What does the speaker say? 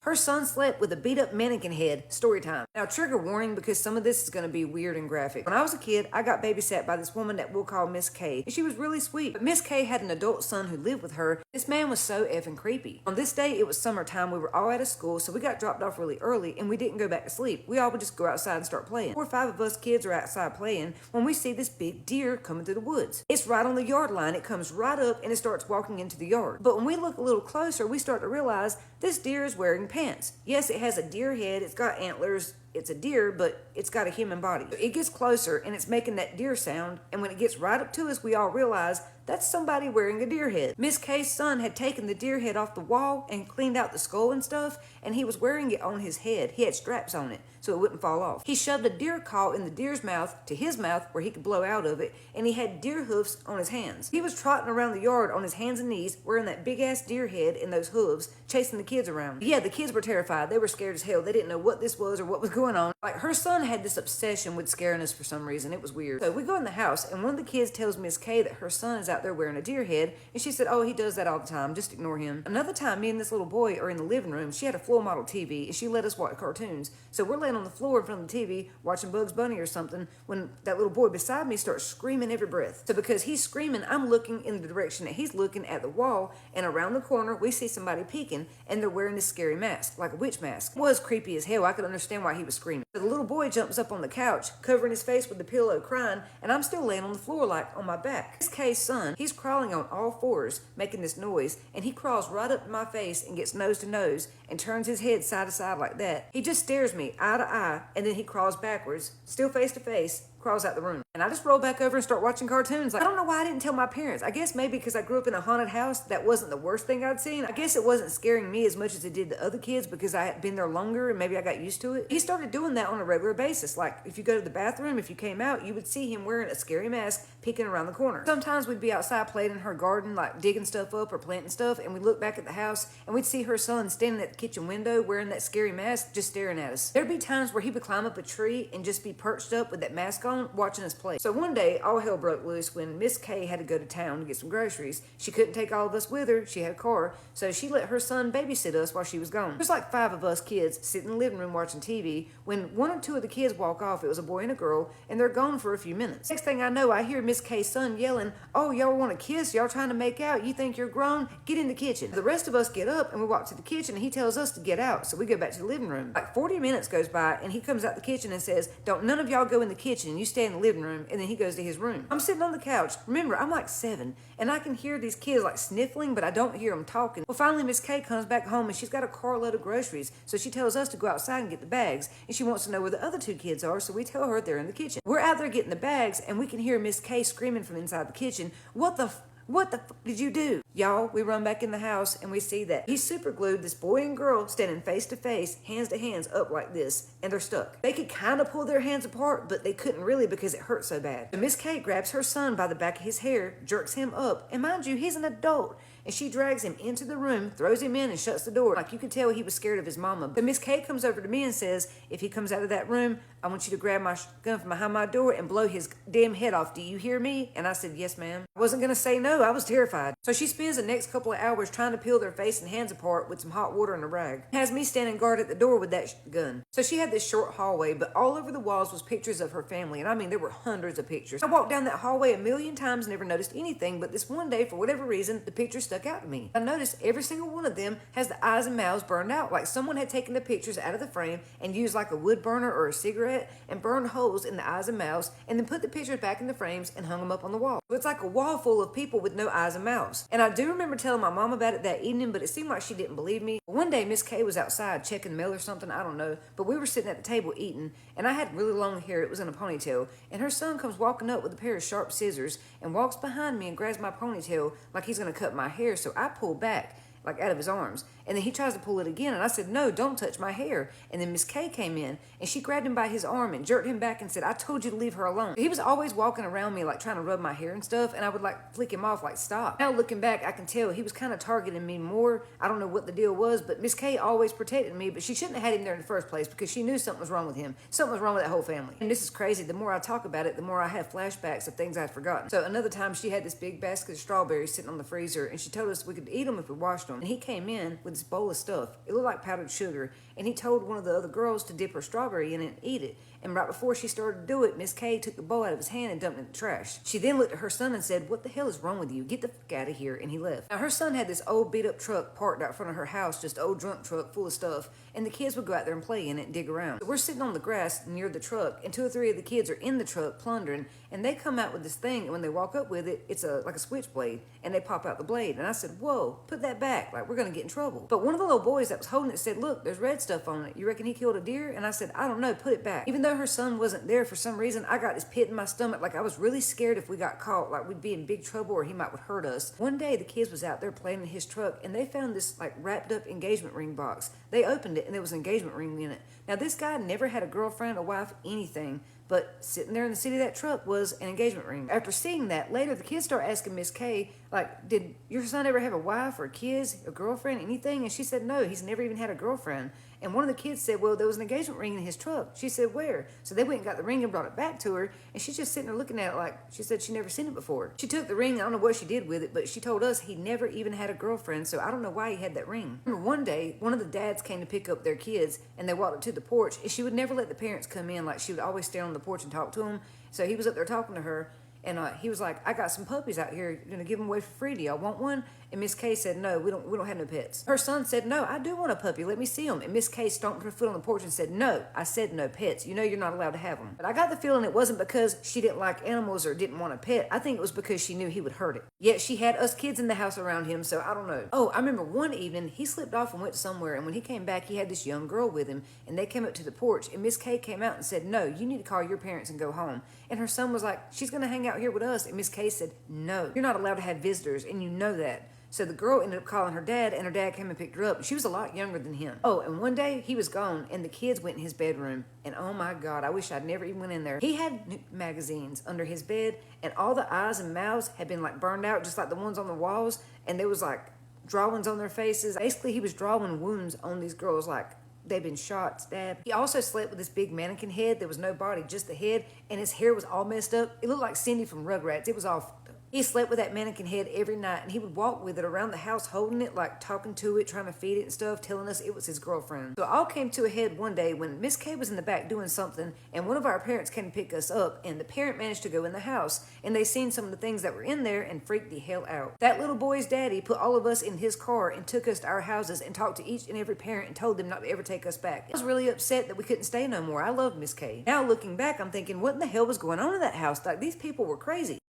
Her son slept with a beat up mannequin head. Story time. Now, trigger warning because some of this is going to be weird and graphic. When I was a kid, I got babysat by this woman that we'll call Miss K, and she was really sweet. But Miss K had an adult son who lived with her. This man was so effing creepy. On this day, it was summertime. We were all out of school, so we got dropped off really early, and we didn't go back to sleep. We all would just go outside and start playing. 4 or 5 of us kids are outside playing when we see this big deer coming through the woods. It's right on the yard line. It comes right up and it starts walking into the yard. But when we look a little closer, we start to realize this deer is wearing pants. Yes, it has a deer head. It's got antlers. It's a deer, but it's got a human body. It gets closer and it's making that deer sound. And when it gets right up to us, we all realize that's somebody wearing a deer head. Miss K's son had taken the deer head off the wall and cleaned out the skull and stuff, and he was wearing it on his head. He had straps on it so it wouldn't fall off. He shoved a deer call in the deer's mouth to his mouth where he could blow out of it, and he had deer hoofs on his hands. He was trotting around the yard on his hands and knees, wearing that big ass deer head and those hooves, chasing the kids around. Yeah, the kids were terrified. They were scared as hell. They didn't know what this was or what was going on. Like, her son had this obsession with scaring us for some reason. It was weird. So we go in the house, and one of the kids tells Miss K that her son is out there wearing a deer head, and she said, oh, he does that all the time. Just ignore him. Another time, me and this little boy are in the living room. She had a floor model TV, and she let us watch cartoons. So we're laying on the floor in front of the TV watching Bugs Bunny or something when that little boy beside me starts screaming every breath. So because he's screaming, I'm looking in the direction that he's looking at the wall, and around the corner, we see somebody peeking, and they're wearing this scary mask, like a witch mask. It was creepy as hell. I could understand why he was screaming. So the little boy jumps up on the couch, covering his face with the pillow, crying, and I'm still laying on the floor like on my back. Miss K's son, he's crawling on all fours, making this noise, and he crawls right up to my face and gets nose to nose and turns his head side to side like that. He just stares me eye to eye, and then he crawls backwards, still face to face, crawls out the room. And I just roll back over and start watching cartoons. Like, I don't know why I didn't tell my parents. I guess maybe because I grew up in a haunted house, that wasn't the worst thing I'd seen. I guess it wasn't scaring me as much as it did the other kids because I had been there longer and maybe I got used to it. He started doing that on a regular basis. Like, if you go to the bathroom, if you came out, you would see him wearing a scary mask peeking around the corner. Sometimes we'd be outside playing in her garden, like digging stuff up or planting stuff, and we'd look back at the house and we'd see her son standing at the kitchen window wearing that scary mask just staring at us. There'd be times where he would climb up a tree and just be perched up with that mask on watching us play. So one day, all hell broke loose when Miss K had to go to town to get some groceries. She couldn't take all of us with her. She had a car, so she let her son babysit us while she was gone. There's like 5 of us kids sitting in the living room watching TV. When 1 or 2 of the kids walk off, it was a boy and a girl, and they're gone for a few minutes. Next thing I know, I hear Miss K's son yelling, oh, y'all want to kiss? Y'all trying to make out? You think you're grown? Get in the kitchen. The rest of us get up and we walk to the kitchen, and he tells us to get out, so we go back to the living room. Like 40 minutes goes by, and he comes out the kitchen and says, don't none of y'all go in the kitchen. You stay in the living room. And then he goes to his room. I'm sitting on the couch. Remember, I'm like 7, and I can hear these kids like sniffling, but I don't hear them talking. Well, finally, Miss K comes back home, and she's got a carload of groceries, so she tells us to go outside and get the bags, and she wants to know where the other 2 kids are, so we tell her they're in the kitchen. We're out there getting the bags, and we can hear Miss K screaming from inside the kitchen, what the f did you do? Y'all, we run back in the house and we see that he's super glued this boy and girl standing face to face, hands to hands up like this, and they're stuck. They could kind of pull their hands apart, but they couldn't really because it hurt so bad. So Miss K grabs her son by the back of his hair, jerks him up, and mind you, he's an adult. And she drags him into the room, throws him in, and shuts the door. Like, you could tell he was scared of his mama. So Miss K comes over to me and says, if he comes out of that room, I want you to grab my gun from behind my door and blow his damn head off. Do you hear me? And I said, yes, ma'am. I wasn't going to say no. I was terrified. So she spends the next couple of hours trying to peel their face and hands apart with some hot water and a rag. Has me standing guard at the door with that gun. So she had this short hallway, but all over the walls was pictures of her family. And I mean, there were hundreds of pictures. I walked down that hallway a million times, never noticed anything, but this one day, for whatever reason, the picture stuck out to me. I noticed every single one of them has the eyes and mouths burned out, like someone had taken the pictures out of the frame and used like a wood burner or a cigarette and burned holes in the eyes and mouths, and then put the pictures back in the frames and hung them up on the wall. So it's like a wall full of people with no eyes and mouths. And I do remember telling my mom about it that evening, but it seemed like she didn't believe me. One day, Miss K was outside checking mail or something, I don't know, but we were sitting at the table eating, and I had really long hair. It was in a ponytail, and her son comes walking up with a pair of sharp scissors and walks behind me and grabs my ponytail like he's going to cut my hair, so I pull back like out of his arms, and then he tries to pull it again, and I said, no, don't touch my hair. And then Miss K came in, and she grabbed him by his arm and jerked him back and said, I told you to leave her alone. He was always walking around me like trying to rub my hair and stuff, and I would like flick him off like, stop. Now looking back, I can tell he was kind of targeting me more. I don't know what the deal was, but Miss K always protected me, but she shouldn't have had him there in the first place because she knew something was wrong with him. Something was wrong with that whole family. And this is crazy. The more I talk about it, the more I have flashbacks of things I'd forgotten. So another time she had this big basket of strawberries sitting on the freezer, and she told us we could eat them if we washed them. And he came in with this bowl of stuff. It looked like powdered sugar, and he told one of the other girls to dip her strawberry in it and eat it. And right before she started to do it, Miss K took the bowl out of his hand and dumped it in the trash. She then looked at her son and said, "What the hell is wrong with you? Get the fuck out of here," and he left. Now, her son had this old beat-up truck parked out front of her house, just old drunk truck full of stuff, and the kids would go out there and play in it and dig around. So we're sitting on the grass near the truck, and 2 or 3 of the kids are in the truck plundering, and they come out with this thing, and when they walk up with it, it's like a switchblade, and they pop out the blade. And I said, "Whoa, put that back, like we're gonna get in trouble." But one of the little boys that was holding it said, "Look, there's red stuff on it. You reckon he killed a deer?" And I said, "I don't know, put it back." Even though her son wasn't there, for some reason, I got this pit in my stomach, like I was really scared if we got caught, like we'd be in big trouble or he might would hurt us. One day, the kids was out there playing in his truck, and they found this like wrapped up engagement ring box. They opened it, and there was an engagement ring in it. Now, this guy never had a girlfriend, a wife, anything, but sitting there in the seat of that truck was an engagement ring. After seeing that, later the kids start asking Miss K, like, "Did your son ever have a wife or kids, a girlfriend, anything?" And she said, "No, he's never even had a girlfriend." And one of the kids said, "Well, there was an engagement ring in his truck." She said, "Where?" So they went and got the ring and brought it back to her, and she's just sitting there looking at it like, she said she never seen it before. She took the ring, I don't know what she did with it, but she told us he never even had a girlfriend, so I don't know why he had that ring. I remember one day, one of the dads came to pick up their kids, and they walked up to the porch, and she would never let the parents come in, like she would always stand on the porch and talk to them. So he was up there talking to her, and he was like, "I got some puppies out here. You're gonna give them away for free. Do y'all want one?" And Miss K said, "No, we don't have no pets." Her son said, "No, I do want a puppy. Let me see them." And Miss K stomped her foot on the porch and said, "No, I said no pets. You know you're not allowed to have them." But I got the feeling it wasn't because she didn't like animals or didn't want a pet. I think it was because she knew he would hurt it. Yet she had us kids in the house around him, so I don't know. Oh, I remember one evening he slipped off and went somewhere, and when he came back, he had this young girl with him, and they came up to the porch, and Miss K came out and said, "No, you need to call your parents and go home." And her son was like, "She's gonna hang out here with us." And Miss K said, "No, you're not allowed to have visitors, and you know that." So the girl ended up calling her dad, and her dad came and picked her up. She was a lot younger than him. Oh, and one day he was gone, and the kids went in his bedroom, and oh my God, I wish I'd never even went in there. He had magazines under his bed, and all the eyes and mouths had been like burned out, just like the ones on the walls, and there was like drawings on their faces. Basically, he was drawing wounds on these girls, like they'd been shot, stabbed. He also slept with this big mannequin head. There was no body, just the head, and his hair was all messed up. It looked like Cindy from Rugrats. It was all fucked up. He slept with that mannequin head every night, and he would walk with it around the house, holding it, like talking to it, trying to feed it and stuff, telling us it was his girlfriend. So it all came to a head one day when Miss K was in the back doing something, and one of our parents came to pick us up, and the parent managed to go in the house, and they seen some of the things that were in there and freaked the hell out. That little boy's daddy put all of us in his car and took us to our houses and talked to each and every parent and told them not to ever take us back. I was really upset that we couldn't stay no more. I loved Miss K. Now looking back, I'm thinking, what in the hell was going on in that house? Like, these people were crazy.